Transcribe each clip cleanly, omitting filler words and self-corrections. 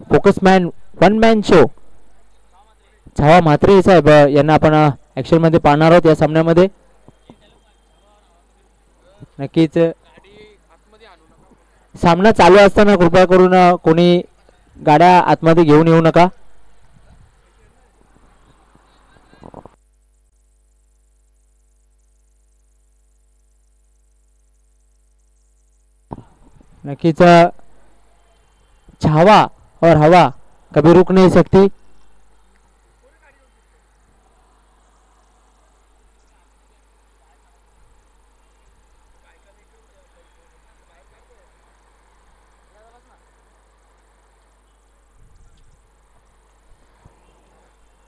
Focus man one man show छावा म्हात्रे साहेब यांना आपण ऍक्शन मध्ये पाहणार आहोत या सामन्यामध्ये. नक्कीच सामना चालू असताना कृपया करून कोणी गाड्या आतमध्ये घेऊन येऊ नका. नक्कीच छावा और हवा कभी रुक नहीं सकती.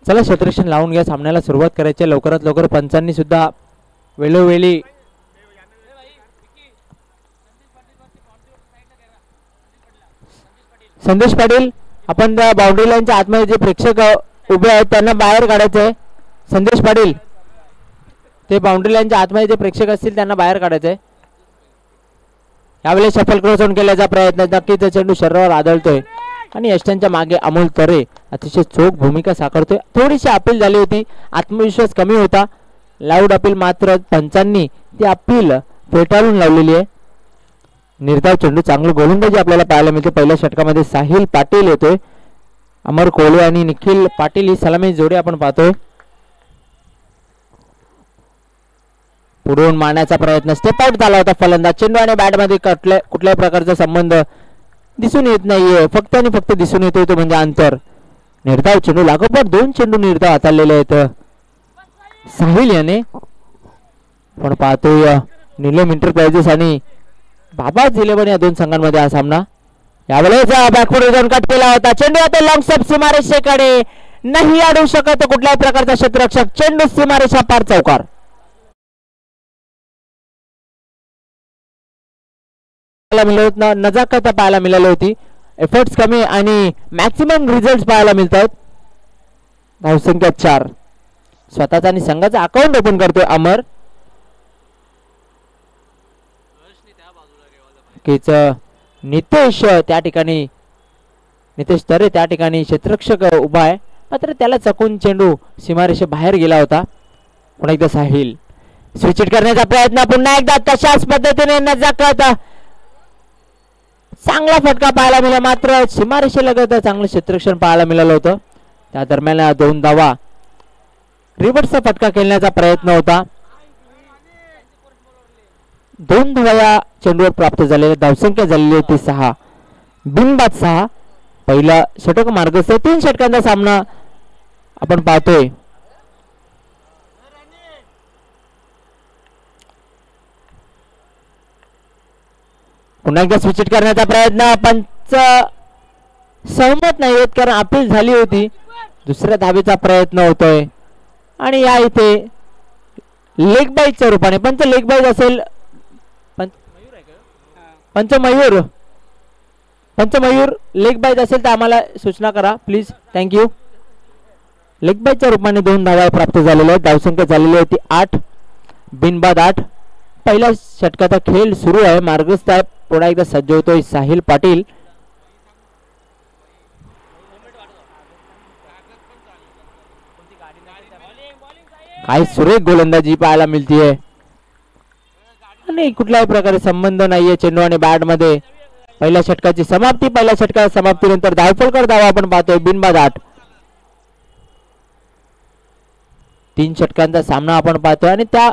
चला क्षेत्ररक्षण लावून घ्या. सामन्याला सुरुवात करायची लवकरात लवकर. पंचांनी सुद्धा वेळोवेळी संदेश पाटील आपण त्या बाउंड्री लाईनच्या आतमध्ये जे प्रेक्षक उभे आहेत त्यांना बाहेर काढायचं आहे. संदेश पाटील ते बाउंड्री लाईनच्या आतमध्ये जे प्रेक्षक असतील त्यांना बाहेर काढायचं आहे. यावेळी शफल क्रॉस ऑन केल्याचा प्रयत्न. नक्कीच चेंडू शरीरावर आदळतोय आणि यष्टांच्या मागे अमोल तरे अतिशय चोख भूमिका साकारतोय. थोडीशी अपील झाली होती, आत्मविश्वास कमी होता. लाऊड अपील मात्र पंचांनी ती अपील फेटाळून लावलेली आहे. निर्धाव चेंडू चांगलं गोलंदाजी आपल्याला पाहायला मिळते. पहिल्या षटकामध्ये साहिल पाटील येतोय. अमर कोहली आणि निखिल पाटील ही सलामी जोडी आपण पाहतोय. पुढून मारण्याचा प्रयत्न, स्टेप आउट झाला होता फलंदाज. चेंडू आणि बॅट मध्ये कुठल्याही प्रकारचा संबंध दिसून येत नाहीये. फक्त आणि फक्त दिसून येतोय तो म्हणजे अंतर. निर्धाव चेंडू लागोपाठ 2 चेंडू निर्धाव हाताळलेले आहेत साहिल याने. पण पाहतोय निलम एंटरप्राइजेस आणि बाबाज 11 या दोन संघांमध्ये हा सामना. यावेळेस बॅकफुट जाऊन कट केला होता. चेंडू आता लॉंग स्टेप सीमारेषेकडे नाही अडवू शकत कुठल्याही प्रकारचा क्षेत्ररक्षक. चेंडू सीमारेषा पार चौकार. नजाकत पाहायला मिळाली होती. एफर्ट्स कमी आणि मॅक्सिमम रिझल्ट पाहायला मिळतात. धावसंख्या 4. स्वतःचा आणि संघाचा अकाउंट ओपन करतोय अमर. नितेश त्या ठिकाणी, नितेश तरे त्या ठिकाणी क्षेत्ररक्षक उभा आहे. मात्र त्याला चकून चेंडू सीमारेषे बाहेर गेला होता. पुन्हा एकदा साहिल स्विच हिट करण्याचा प्रयत्न. पुन्हा एकदा तशाच पद्धतीने नजाकत. चांगला फटका पाहायला मिळाला. मात्र सीमारेषेलगत चांगलं क्षेत्ररक्षण पाहायला मिळालं होतं. त्या दरम्यान 2 धावा रिव्हर्सचा फटका खेळण्याचा प्रयत्न होता. 2 धावा या चेंडूवर प्राप्त झालेल्या. धावसंख्या झालेली होती 6. बिनबाद 6. पहिला षटक मार्गस्थ. 3 षटकांचा सामना आपण पाहतोय. पुन्हा एकदा स्विच हिट करण्याचा प्रयत्न. पंच सहमत नाही होत कारण अपील झाली होती. दुसऱ्या धावेचा प्रयत्न होतोय आणि या इथे लेग बाईटच्या रूपाने पंच लेग बाईट असेल. पंच मयूर लेग बाईट असेल तर आम्हाला सूचना करा प्लीज. थँक्यू. लेग बाईटच्या रूपाने 2 धावा प्राप्त झालेल्या आहेत. धावसंख्या झालेली होती 8. बिनबाद 8. पहिल्या षटकाचा खेळ सुरू आहे. मार्गस्थ आहे. पुन्हा एकदा सज्ज होतोय साहिल पाटील. काय सुरेख गोलंदाजी पाहायला मिळतीये आणि कुठल्याही प्रकारे संबंध नाहीये चेंडू आणि बॅट मध्ये. पहिल्या षटकाची समाप्ती. पहिल्या षटकाच्या समाप्तीनंतर धावफलकर धावा आपण पाहतोय. बिनबाद 8. 3 षटकांचा सामना आपण पाहतोय आणि त्या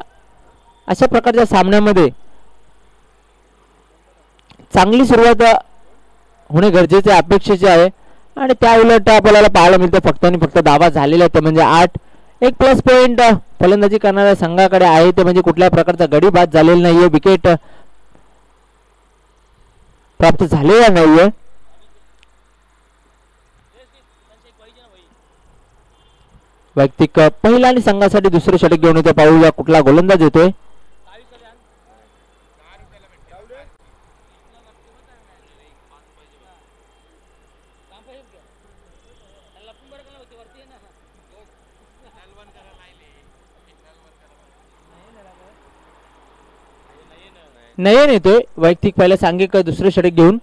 अशा प्रकारच्या सामन्यामध्ये चांगली सुरुवात होणे गरजेचे अपेक्षेचे आहे आणि त्या उलट आपल्याला पाहायला मिळतं फक्त आणि फक्त धावा झालेल्या आहेत म्हणजे 8. एक प्लस पॉइंट फलंदाजी करणाऱ्या संघाकडे आहे ते म्हणजे कुठल्याही प्रकारचा गडी बाद झालेला नाहीये. विकेट प्राप्त झालेला नाहीये. वैयक्तिक पहिला आणि संघासाठी दुसरे षटक घेऊन येतो. पाहूया कुठला गोलंदाज येतोय. नयन येतोय वैयक्तिक पहिला सांघिक दुसरे षटक घेऊन.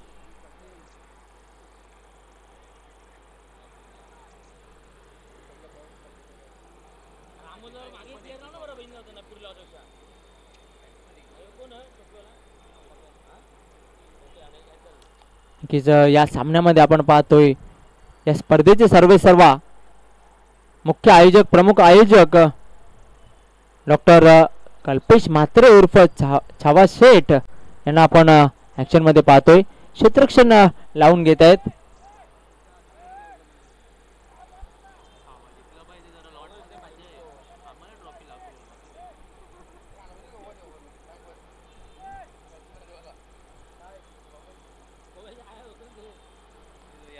या सामन्यामध्ये आपण पाहतोय या स्पर्धेचे सर्वे सर्वा मुख्य आयोजक प्रमुख आयोजक डॉक्टर कल्पेश म्हात्रे उर्फ छावा शेठ यांना आपण ऍक्शन मध्ये पाहतोय. क्षेत्ररक्षण लावून घेत आहेत.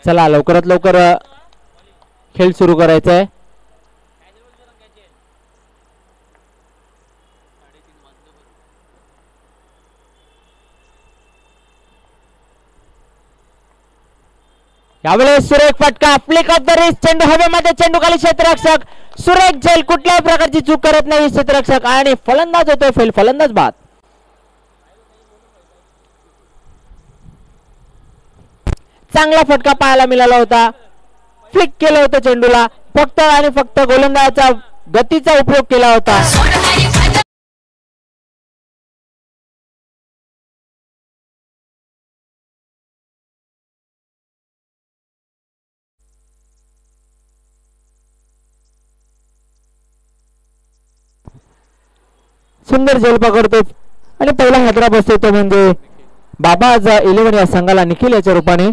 चला लवकरात लवकर खेळ सुरू करायचा आहे. यावेळेस सुरेख फटका फ्लिक ऑफ द रिस्ट. चेंडू हवेमध्ये, चेंडू खाली. क्षेत्ररक्षक सुरेख झेल कुठल्याही प्रकारची चूक करत नाही क्षेत्ररक्षक आणि फलंदाज होतोय फेल. फलंदाज बाद. चांगला फटका पाहायला मिळाला होता. फ्लिक केलं होतं चेंडूला. फक्त आणि फक्त गोलंदाजाचा गतीचा उपयोग केला होता. सुंदर झेल पकडतो आणि पहिला हादरा बसतो तो म्हणजे बाबाज 11 या संघाला निखिल याच्या रूपाने.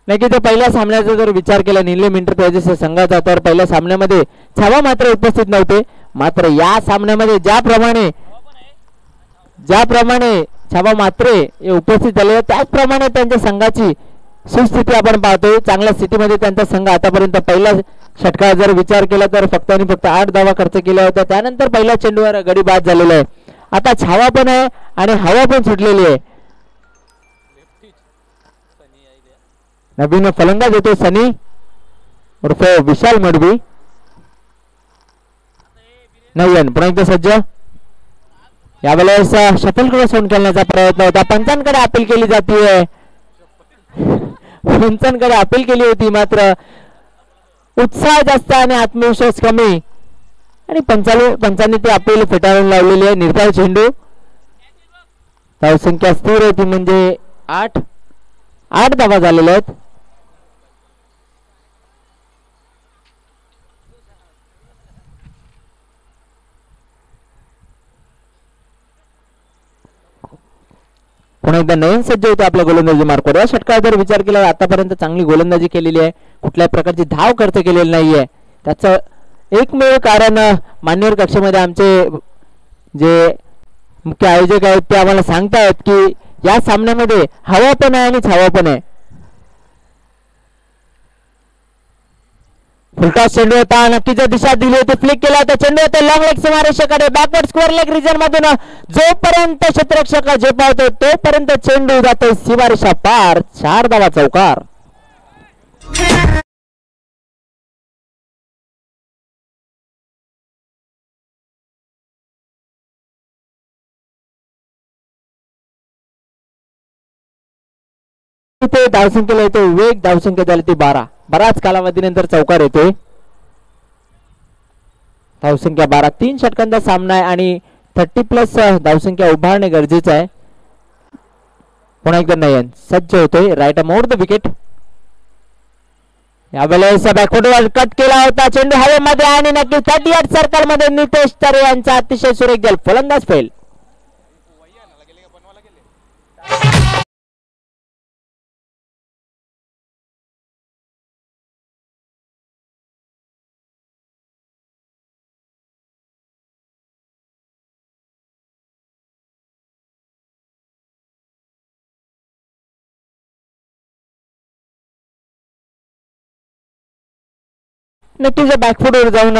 नाही की ते पहिल्या सामन्याचा जर विचार केला नीलम एंटरप्राइजेस संघाचा तर पहिल्या सामन्यामध्ये छावा मात्र उपस्थित नव्हते. मात्र या सामन्यामध्ये ज्याप्रमाणे छावा मात्रे हे उपस्थित झाले त्याचप्रमाणे त्यांच्या संघाची सुस्थिती आपण पाहतोय. चांगल्या स्थितीमध्ये त्यांचा संघ आतापर्यंत पहिल्या षटकात जर विचार केला तर फक्त आणि फक्त 8 धावा खर्च केल्या होत्या. त्यानंतर पहिल्या चेंडूवर गडी बाद झालेला आहे. आता छावा पण आहे आणि हवा पण सुटलेली आहे. नवीन फलंदाज येतो सनी उर्फ विशाल मडवी. नयन पुन्हा एकदा सज्ज. यावेळेस शटलकडे सोड खेळण्याचा प्रयत्न होता. पंचांकडे अपील केली जाते. पंचांकडे अपील केली होती मात्र उत्साह जास्त आणि आत्मविश्वास कमी आणि पंचांनी ते अपील फेटाळून लावलेली आहे. निर्धार चेंडू. धावसंख्या स्थिर होती म्हणजे 8 धावा झालेल्या आहेत. पुन्हा एकदा नवीन सज्ज होते आपल्या गोलंदाजी मार्कवर. या षटकात जर विचार केला आतापर्यंत चांगली गोलंदाजी केलेली आहे. कुठल्याही प्रकारची धाव खर्च केलेली नाहीये. त्याचं एकमेव कारण मान्यवर कक्षेमध्ये आमचे जे मुख्य आयोजक आहेत ते आम्हाला सांगतायत की या सामन्यामध्ये हवा पण आहे आणि छावा पण आहे. फुलटॉस चेंडू होता. नक्कीच दिशा दिली होती. फ्लिक केला होता चेंडू होता लॉंग लेग सीमारेषेकडे बॅकवर्ड स्क्वेअर लेग रिजन मधून जोपर्यंत क्षेत्ररक्षक झेपावतो तोपर्यंत चेंडू जातो सीमारेषा पार. 4 धावा चौकार. धावसंख्येला येतो वेग. धावसंख्या झाली ती 12. बराच कालावधीनंतर चौकार येतोय. धावसंख्या 12. 3 षटकांचा सामना आहे आणि 30+ धावसंख्या उभारणे गरजेचं आहे. पुन्हा एकदा नयन सज्ज होतोय. Right mode the wicket. यावेळेस बॅकफुटवर कट केला होता चेंडू हवेमध्ये आणि नक्की 38 सर्कल मध्ये नितेश तरे यांचा अतिशय सुरेख जल. फलंदाज फेल. नक्कीच बॅकफुटवर जाऊन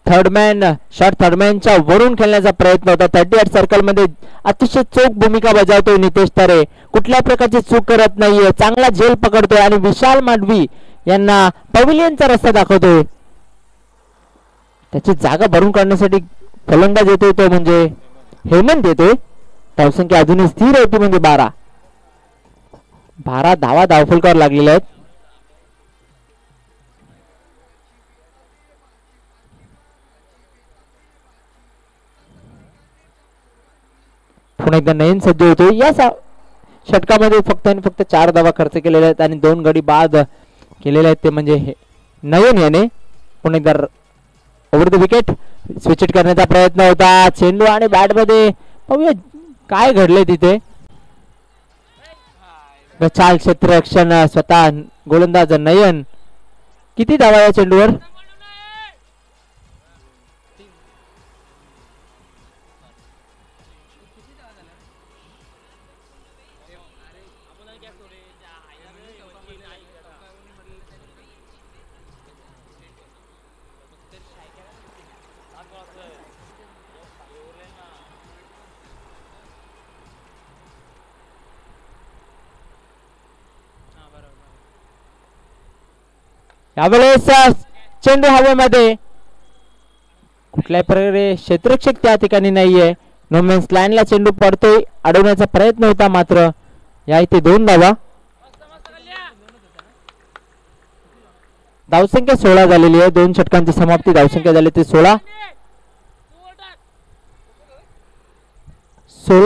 थर्डमॅनच्या वरून खेळण्याचा प्रयत्न होता. 38 सर्कल मध्ये अतिशय चोख भूमिका बजावतोय नितेश तरे. कुठल्या प्रकारची चूक करत नाहीये. चांगला झेल पकडतोय आणि विशाल माडवी यांना पॅव्हिलियनचा रस्ता दाखवतोय. त्याची जागा भरून काढण्यासाठी फलंदाज येतोय तो म्हणजे हेमंत येतोय. धावसंख्या अजूनही स्थिर होती म्हणजे 12 धावा धावफलकावर लागलेल्या आहेत. पुन्हा एकदा नयन सज्ज होतो. या षटकामध्ये फक्त आणि फक्त 4 धावा खर्च केलेल्या आहेत आणि 2 गडी बाद केलेले आहेत. ते म्हणजे नयन याने पुन्हा एकदा ओव्हर द विकेट स्विच करण्याचा प्रयत्न होता. चेंडू आणि बॅट मध्ये पाहूया काय घडले तिथे. चाल क्षेत्ररक्षण स्वतः गोलंदाज नयन. किती धावा या चेंडूवर? यावेळेस चेंडू हवेमध्ये. कुठल्याही प्रकारे क्षेत्ररक्षक त्या ठिकाणी नाहीये. नोमॅन्स लाईनला चेंडू पडतोय. अडवण्याचा प्रयत्न होता मात्र या इथे 2 धावा. धावसंख्या 16 झालेली आहे. 2 षटकांची समाप्ती. धावसंख्या झाली ती 16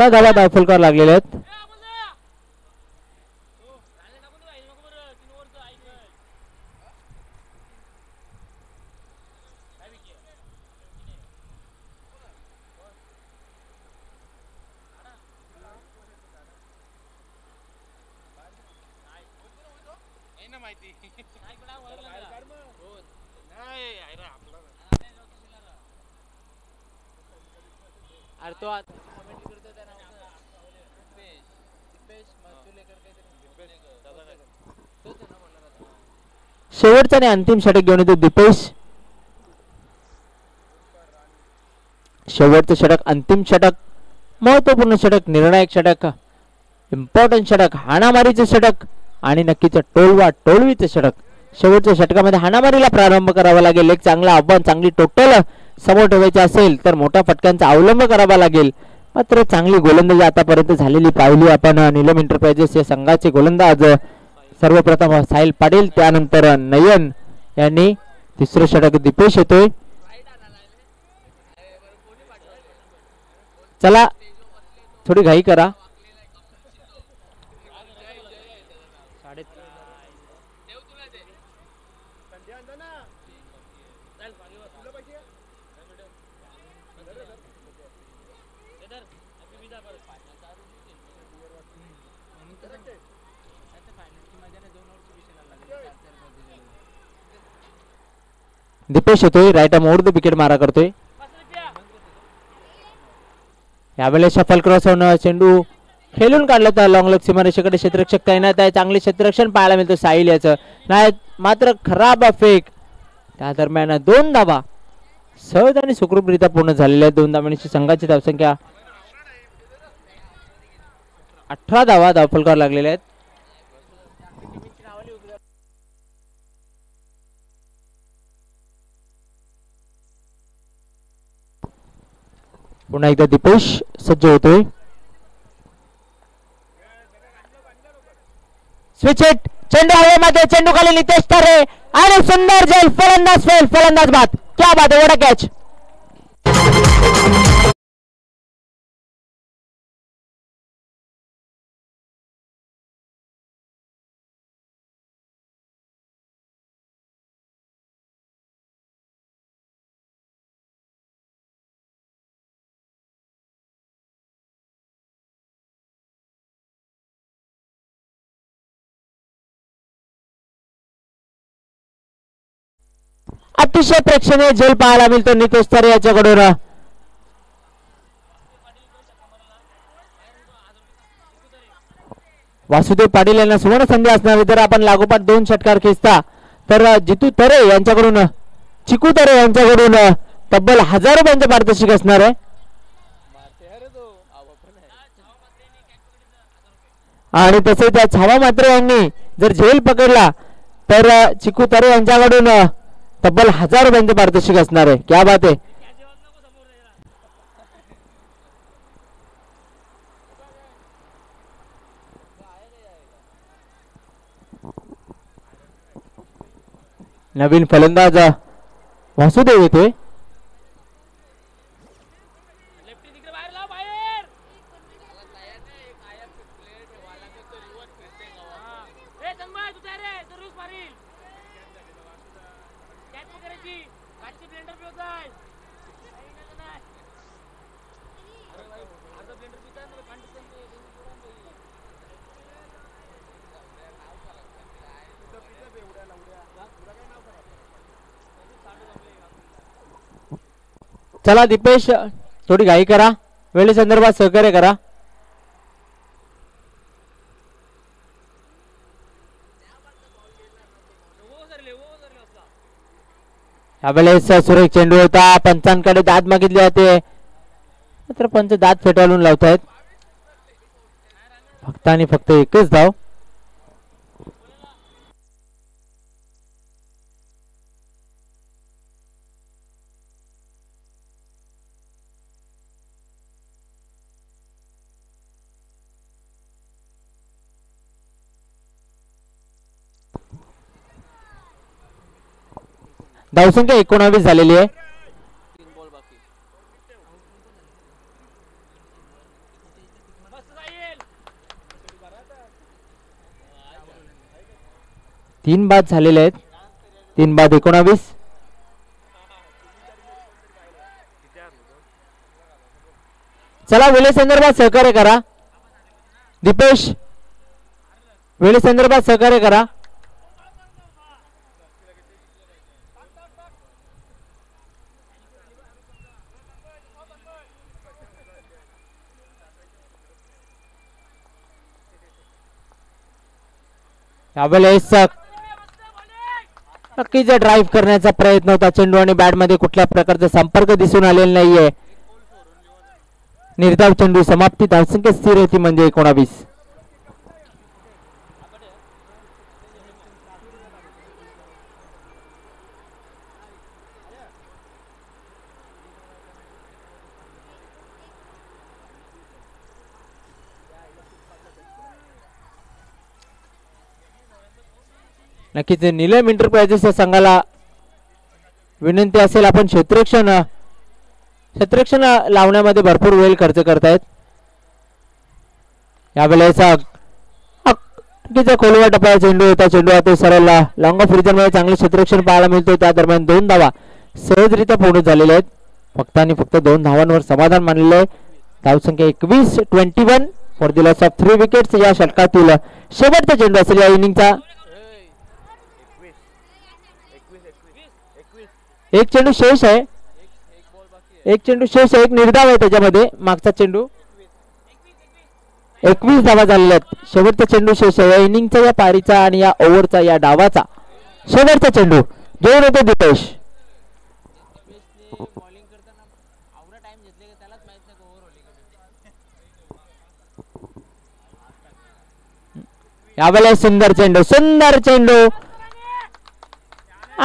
धावा धावफलकावर लागलेल्या आहेत. शेवटचा आणि अंतिम षटक घेऊन येतो दीपेश. शेवटचं षटक, अंतिम षटक, महत्वपूर्ण षटक, निर्णायक षटक, इम्पॉर्टंट षटक, हाणामारीचं षटक आणि नक्कीच टोळवीचं षटक. शेवटच्या षटकामध्ये हाणामारीला प्रारंभ करावा लागेल. एक चांगला आव्हान, चांगली टोटल समोर ठेवायची असेल तर मोठ्या फटक्यांचा अवलंब करावा लागेल. मात्र चांगली गोलंदाजी आतापर्यंत झालेली पाहिली आपण. नीलम एंटरप्राइजेस या संघाचे गोलंदाज सर्वप्रथम साहिल पाटील, त्यानंतर नयन यांनी. तिसरं षटक दीपेश येतोय. चला थोडी घाई करा. दीपेश येतोय. Right arm over the wicket मारा करतोय. यावेळेस शफल क्रॉस होऊन चेंडू खेळून काढला तर लॉंग लेग सीमारेषेकडे क्षेत्ररक्षक तैनात आहे. चांगले क्षेत्ररक्षण पाहायला मिळतं साहिल याचं. नाही मात्र खराब फेक. त्या दरम्यान 2 धावा सहज आणि सुखरूपरित्या पूर्ण झालेल्या आहेत. 2 धावांची संघाची धावसंख्या 18 धावा धावफलकावर लागलेल्या आहेत. पुन्हा एकदा दीपेश सज्ज होतोय. Switch hit. चेंडू हवेमध्ये. चेंडू खाली नितेश तारे आणि सुंदर झेल. फलंदाज फेल. फलंदाज बाद. क्या बात है. वडा कॅच. अतिशय प्रेक्षणीय झेल पाहायला मिळतो नितेश तारे याच्याकडून. वासुदेव पाटील यांना सुवर्ण संधी असणार. जर आपण लागोपाठ 2 षटकार खेचता तर जितू तरे यांच्याकडून, चिकू तरे यांच्याकडून तब्बल 1000 रुपयांचे पारितोषिक असणार आहे. आणि तसेच छावा मात्रे यांनी जर झेल पकडला तर चिकू तरे यांच्याकडून तब्बल 1000 रुपयांचे पारितोषिक असणार आहे. क्या बात आहे. नवीन फलंदाज वासुदेव येतोय. चला दीपेश थोडी घाई करा, वेळे संदर्भात सहकार्य करा. यावेळेस सुरेख चेंडू होता, पंचांकडे दाद मागितली जाते मात्र पंच दाद फेटाळून लावतायत. फक्त आणि फक्त एकच धाव. धावसंख्या 19 झालेली आहे. तीन बाद झालेले आहेत. 3 बाद 19. चला वेळे संदर्भात सहकार्य करा. दीपेश वेळे संदर्भात सहकार्य करा. यावेळेस नक्कीच ड्राईव्ह करण्याचा प्रयत्न होता. चेंडू आणि बॅट मध्ये कुठल्या प्रकारचा संपर्क दिसून आलेला नाहीये. निर्धाव चेंडू समाप्ती. धावसंख्या स्थिर होती म्हणजे 19. नक्कीच नीलम एंटरप्राइजेस संघाला विनंती असेल, आपण क्षेत्ररक्षण लावण्यामध्ये भरपूर वेळ खर्च करतायत. यावेळेस खोलवर टप्प्याचा चेंडू होता. चेंडू आता सरळ लॉंग ऑफ रिजन मध्ये चांगले क्षेत्ररक्षण पाहायला मिळतोय. त्या दरम्यान 2 धावा सहजरित्या पूर्ण झालेल्या आहेत. फक्त आणि फक्त 2 धावांवर समाधान मानलेले आहे. धावसंख्या 21 for the loss of 3 wickets. या षटकातील शेवटचा चेंडू असेल या इनिंगचा. एक चेंडू शेष आहे. एक निर्धाव आहे त्याच्यामध्ये. मागचा चेंडू 21 धावा झालेल्या आहेत. शेवटचा चेंडू शेष आहे या इनिंगचा, या पारीचा आणि या ओव्हरचा, या डावाचा शेवटचा चेंडू घेऊन येतो दीपेश. यावेळेस सुंदर चेंडू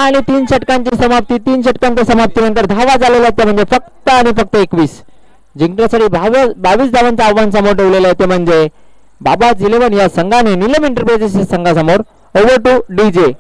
आणि 3 षटकांची समाप्ती. 3 षटकांच्या समाप्तीनंतर धावा झालेल्या आहेत म्हणजे फक्त आणि फक्त 21. जिंकण्यासाठी 22 धावांचं आव्हान समोर ठेवलेलं आहे ते म्हणजे बाबाज 11 या संघाने नीलम एंटरप्राइजेस संघासमोर. Over to DJ.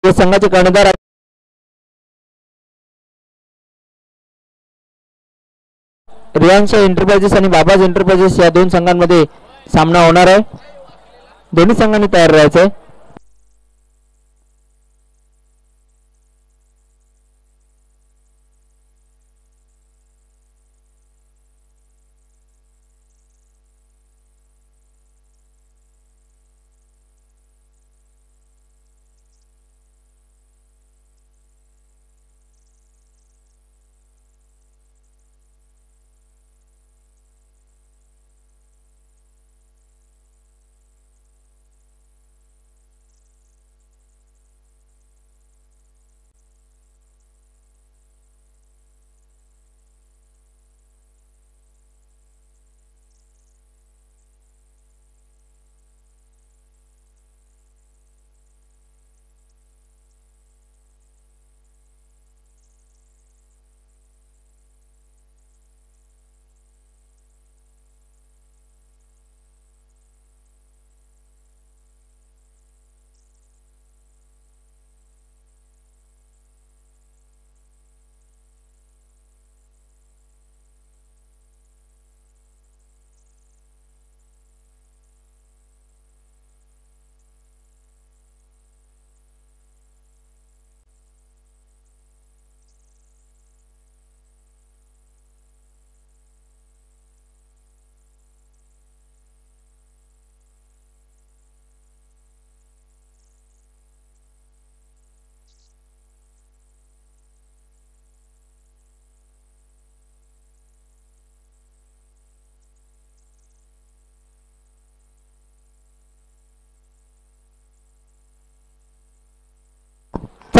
संघाचे कर्णधार रियांश एंटरप्राइजेस आणि बाबाज एंटरप्राइजेस या 2 संघांमध्ये सामना होणार आहे. दोन्ही संघांनी तयार राहायचंय.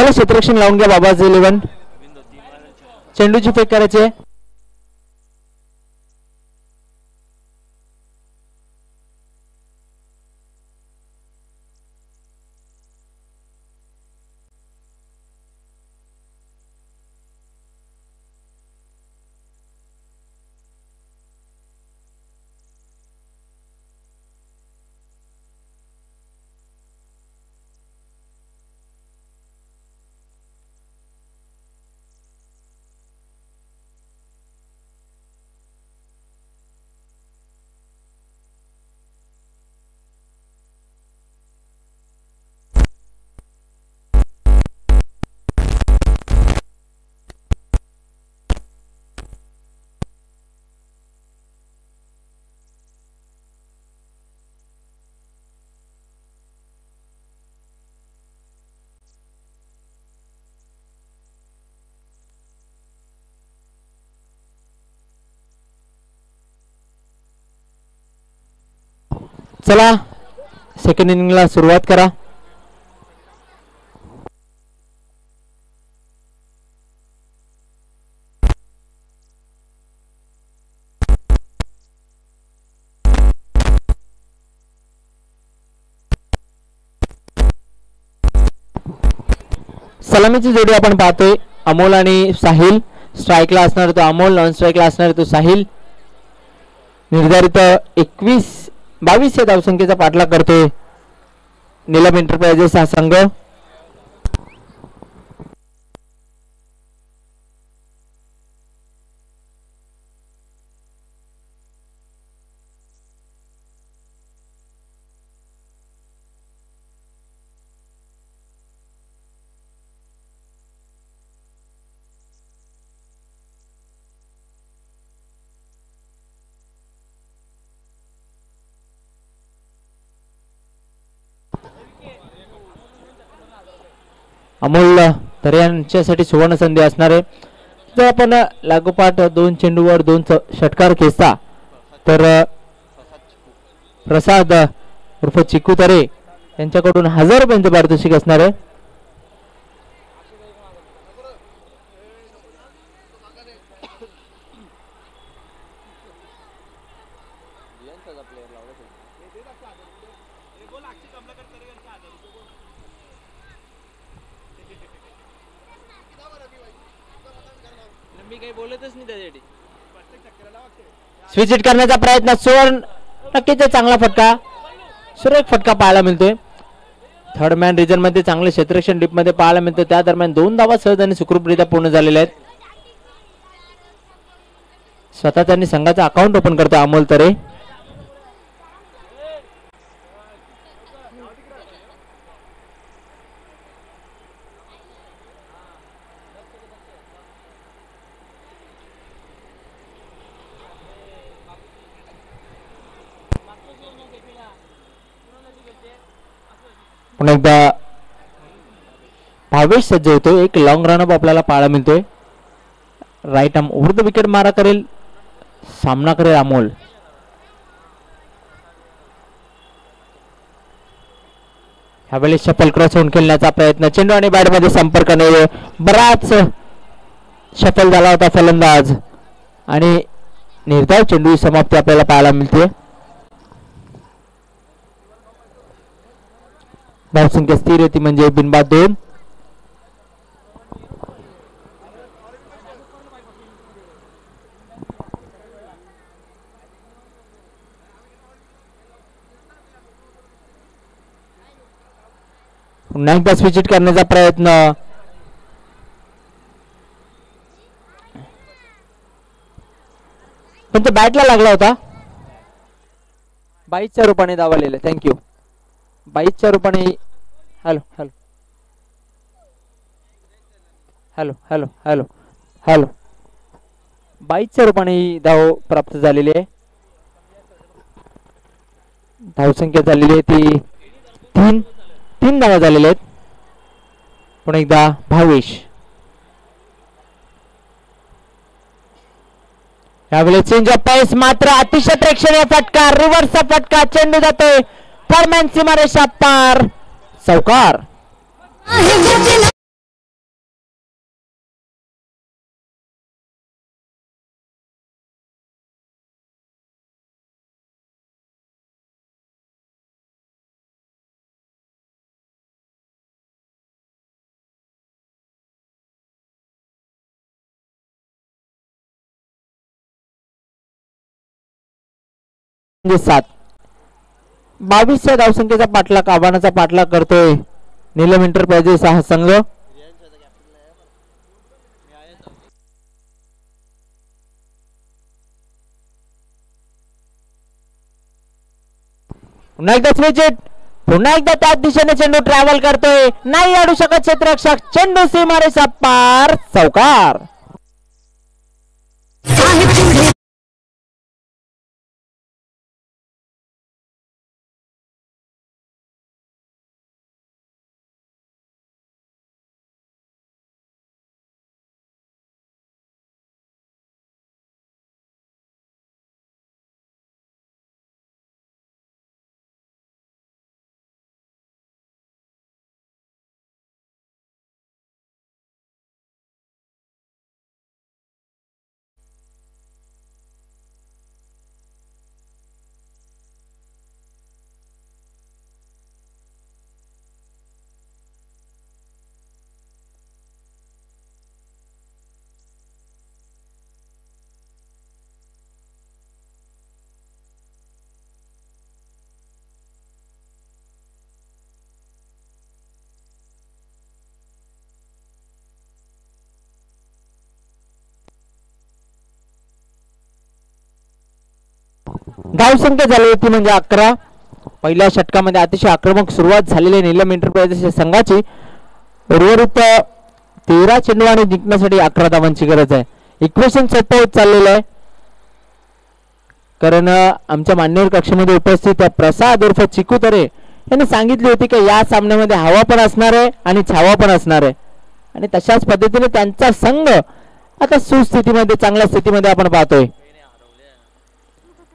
चला क्षेत्ररक्षण लावून घ्या बाबाज 11. चेंडूची फेक करायची. चला सेकंड इनिंगला सुरुवात करा. सलामीची जोडी आपण पाहतोय अमोल आणि साहिल. स्ट्राईकला असणार तो अमोल, नॉन स्ट्राईकला असणार तो साहिल. निर्धारित 22 या धावसंख्येचा पाठलाग करतोय नीलम एंटरप्राइजेस हा संघ. अमोल तर यांच्यासाठी सुवर्ण संधी असणार आहे. जर आपण लागोपाठ 2 चेंडूवर 2 षटकार खेचता तर प्रसाद उर्फ चिकू तरे यांच्याकडून 1000 रुपयांचे पारितोषिक असणार आहे. स्विच हिट करण्याचा प्रयत्न सुवर्ण, नक्कीच चांगला फटका, सुरेख फटका पाहायला मिळतोय. थर्ड मॅन रिजन मध्ये चांगले क्षेत्ररक्षण डीप मध्ये पाहायला मिळतो. त्या दरम्यान 2 धावा सहज आणि सुखरूपरित्या पूर्ण झालेल्या आहेत. स्वतः त्यांनी संघाचा अकाउंट ओपन करतो अमोल तरे. पुन्हा एकदा भावेश सज्ज होतो. एक लॉंग रनअप आपल्याला पाहायला मिळतोय. Right arm over the wicket मारा करेल, सामना करेल अमोल. ह्यावेळी शफल क्रॉस होऊन खेळण्याचा प्रयत्न, चेंडू आणि बॅट मध्ये संपर्क नाही. बराच शफल झाला होता फलंदाज आणि निर्धाव चेंडू समाप्ती आपल्याला पाहायला मिळते. धावसंख्या स्थिर येते म्हणजे बिनबाद 2. पुन्हा एकदा स्विच हिट करण्याचा प्रयत्न, पण तो बॅटला लागला होता. 22च्या रूपाने धावलेलं. थँक्यू. 22च्या रूपाने. Hello hello hello hello hello hello 22च्या रूपाने धाव प्राप्त झालेली आहे. धावसंख्या झालेली आहे ती 3 धावा झालेल्या आहेत. पुन्हा एकदा भावेश. यावेळी चेंज ऑफ पेस, मात्र अतिशय प्रेक्षणीय फटका, रिव्हर्सचा फटका, चेंडू जातोय फॉरमॅन सीमारेषा पार, चौकार. 7 22 धावसंख्येचा पाठलाग आव्हानाचा पाठलाग करतोय नीलम एंटरप्राइजेस हा संघ. पुन्हा एकदा स्विच, पुन्हा एकदा त्याच दिशेने चेंडू ट्रॅव्हल करतोय, नाही अडू शकत क्षेत्ररक्षक, चेंडू सीमारेषा पार, चौकार. धावसंख्या झाली होती म्हणजे 11. पहिल्या षटकामध्ये अतिशय आक्रमक सुरुवात झालेली नीलम एंटरप्राइजेस संघाची. उर्वरित 13 चेंडू आणि जिंकण्यासाठी 11 धावांची गरज आहे. इक्वेशन सोपं होत चाललेलं आहे, कारण आमच्या मान्यवर कक्षेमध्ये उपस्थित प्रसाद उर्फ चिकू तरे यांनी सांगितले होते की या सामन्यामध्ये हवा पण असणार आहे आणि छावा पण असणार आहे, आणि तशाच पद्धतीने त्यांचा संघ आता सुस्थितीमध्ये, चांगल्या स्थितीमध्ये आपण पाहतोय.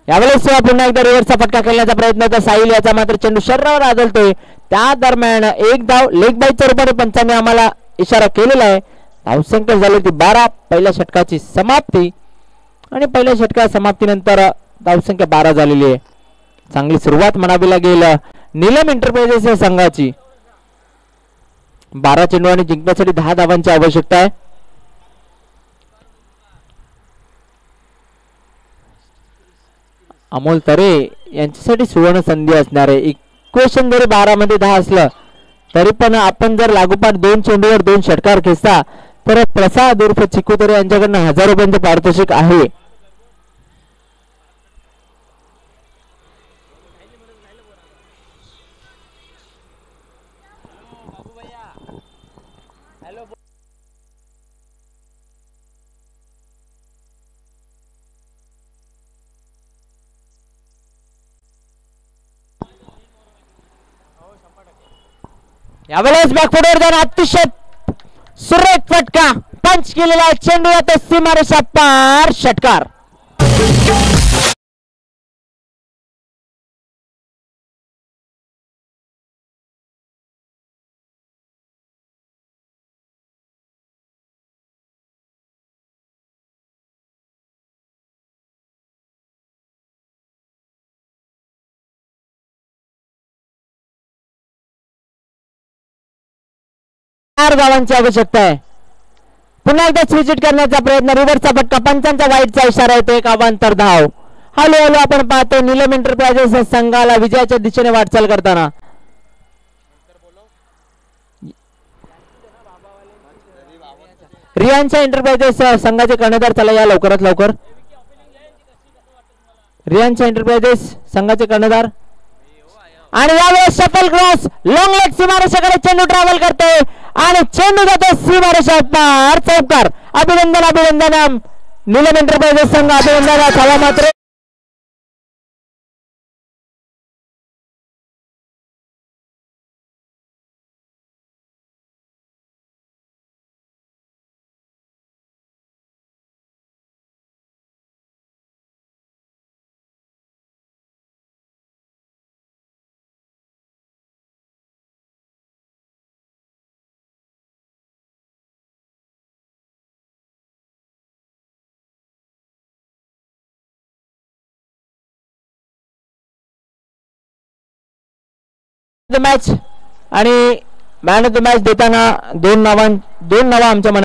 यावेळेस पुन्हा एकदा रिव्हर्सचा फटका खेळण्याचा प्रयत्न होता साहिल याचा, मात्र चेंडू शरीरावर आदळतोय. त्या दरम्यान एक धाव लेग बाईच्या रूपाने पंचांनी आम्हाला इशारा केलेला आहे. धावसंख्या झाली होती 12. पहिल्या षटकाची समाप्ती, आणि पहिल्या षटका समाप्तीनंतर धावसंख्या 12 झालेली आहे. चांगली सुरुवात म्हणावी लागेल नीलम एंटरप्राइजेस या संघाची. 12 चेंडू आणि जिंकण्यासाठी 10 धावांची आवश्यकता आहे. अमोल तरे यांच्यासाठी सुवर्ण संधी असणार आहे. इक्वेशन जरी 12 मध्ये 10 असलं तरी पण आपण जर लागोपाठ 2 चेंडूवर 2 षटकार खेचता तर प्रसाद उर्फ चिकू तरे यांच्याकडनं 1000 रुपयांचे पारितोषिक आहे. यावेळेस बॅकफुटवर जाऊन अतिशय सुरेख फटका पंच केलेला चेंडू आता सीमारेषा पार, षटकार. धावांची आवश्यकता आहे. पुन्हा एकदा स्विच करण्याचा प्रयत्न, रिव्हर्सचा फटका, पंचांचा वाईटचा इशारा येतो. एक अवांतर धाव. हळूहळू आपण पाहतो नीलम एंटरप्राइजेस संघाला विजयाच्या दिशेने वाटचाल करताना. रियांच्या एंटरप्राइजेस संघाचे कर्णधार, चला या लवकरात लवकर. रियांच्या एंटरप्राइजेस संघाचे कर्णधार, आणि यावेळेस शटल क्रॉस लॉंग लेग सीमारेषेकडे चेंडू ट्रॅव्हल करतोय आणि चेंडू जातो सीमारेषा पार, चौकार. अभिनंदन अभिनंदन नीलम एंटरप्राइजेस संघ अभिनंदनाला छावा. मात्र मॅच आणि मॅन ऑफ द मॅच देताना दोन नावं आमच्या